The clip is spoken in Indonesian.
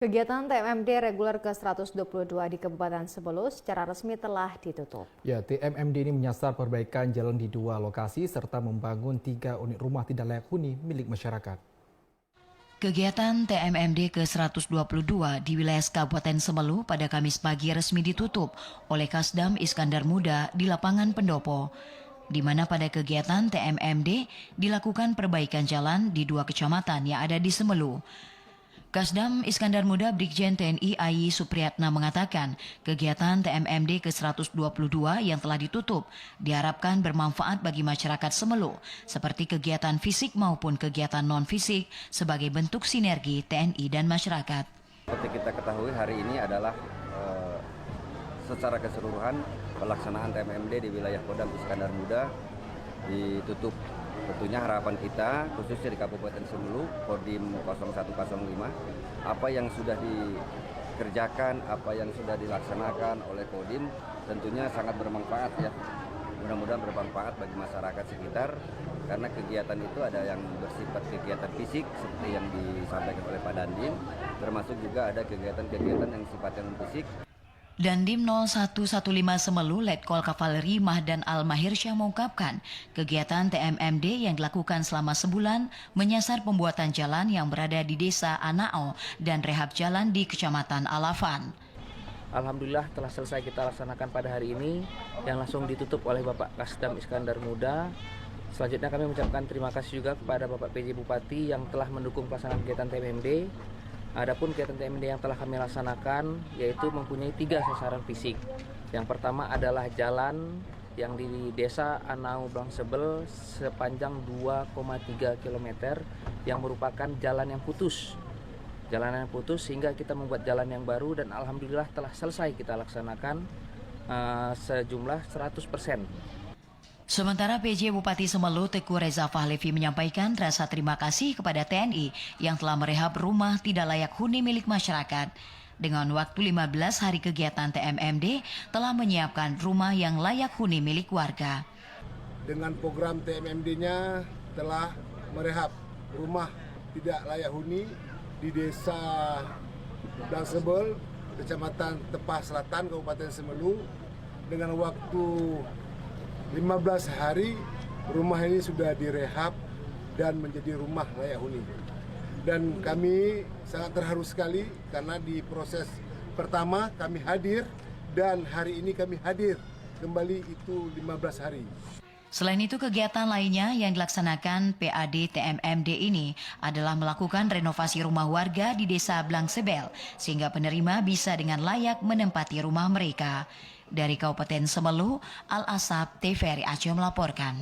Kegiatan TMMD reguler ke-122 di Kabupaten Sebelu secara resmi telah ditutup. Ya, TMMD ini menyasar perbaikan jalan di 2 lokasi serta membangun 3 unit rumah tidak layak huni milik masyarakat. Kegiatan TMMD ke-122 di wilayah Kabupaten Sebelu pada Kamis pagi resmi ditutup oleh Kasdam Iskandar Muda di lapangan Pendopo, di mana pada kegiatan TMMD dilakukan perbaikan jalan di 2 kecamatan yang ada di Sebelu. Kasdam Iskandar Muda Brigjen TNI Ayi Supriyatna mengatakan kegiatan TMMD ke-122 yang telah ditutup diharapkan bermanfaat bagi masyarakat Sebelu seperti kegiatan fisik maupun kegiatan non-fisik sebagai bentuk sinergi TNI dan masyarakat. Seperti kita ketahui hari ini adalah secara keseluruhan pelaksanaan TMMD di wilayah Kodam Iskandar Muda ditutup. Tentunya harapan kita khususnya di Kabupaten Sebelu, Kodim 0105, apa yang sudah dikerjakan, apa yang sudah dilaksanakan oleh Kodim tentunya sangat bermanfaat ya. Mudah-mudahan bermanfaat bagi masyarakat sekitar karena kegiatan itu ada yang bersifat kegiatan fisik seperti yang disampaikan oleh Pak Dandim, termasuk juga ada kegiatan-kegiatan yang sifatnya non-fisik. Dandim 0115 Semelu Letkol Kavaleri Mahdan Al-Mahirsyah mengungkapkan kegiatan TMMD yang dilakukan selama sebulan menyasar pembuatan jalan yang berada di Desa Anao dan rehab jalan di Kecamatan Alafan. Alhamdulillah telah selesai kita laksanakan pada hari ini yang langsung ditutup oleh Bapak Kasdam Iskandar Muda. Selanjutnya kami mengucapkan terima kasih juga kepada Bapak PJ Bupati yang telah mendukung pelaksanaan kegiatan TMMD. Adapun kegiatan TMMD yang telah kami laksanakan yaitu mempunyai 3 sasaran fisik. Yang pertama adalah jalan yang di Desa Anau Blangsebel sepanjang 2,3 km yang merupakan jalan yang putus. Jalanan yang putus sehingga kita membuat jalan yang baru dan alhamdulillah telah selesai kita laksanakan sejumlah 100%. Sementara PJ Bupati Sebelu Teguh Reza Fahlevi menyampaikan rasa terima kasih kepada TNI yang telah merehab rumah tidak layak huni milik masyarakat. Dengan waktu 15 hari kegiatan TMMD telah menyiapkan rumah yang layak huni milik warga. Dengan program TMMD-nya telah merehab rumah tidak layak huni di Desa Blangsebel, Kecamatan Tepah Selatan, Kabupaten Sebelu. Dengan waktu 15 hari rumah ini sudah direhab dan menjadi rumah layak huni. Dan kami sangat terharu sekali karena di proses pertama kami hadir dan hari ini kami hadir kembali itu 15 hari. Selain itu kegiatan lainnya yang dilaksanakan PAD TMMD ini adalah melakukan renovasi rumah warga di Desa Blangsebel sehingga penerima bisa dengan layak menempati rumah mereka. Dari Kabupaten Sebelu, Al-Asab TVRI Aceh melaporkan.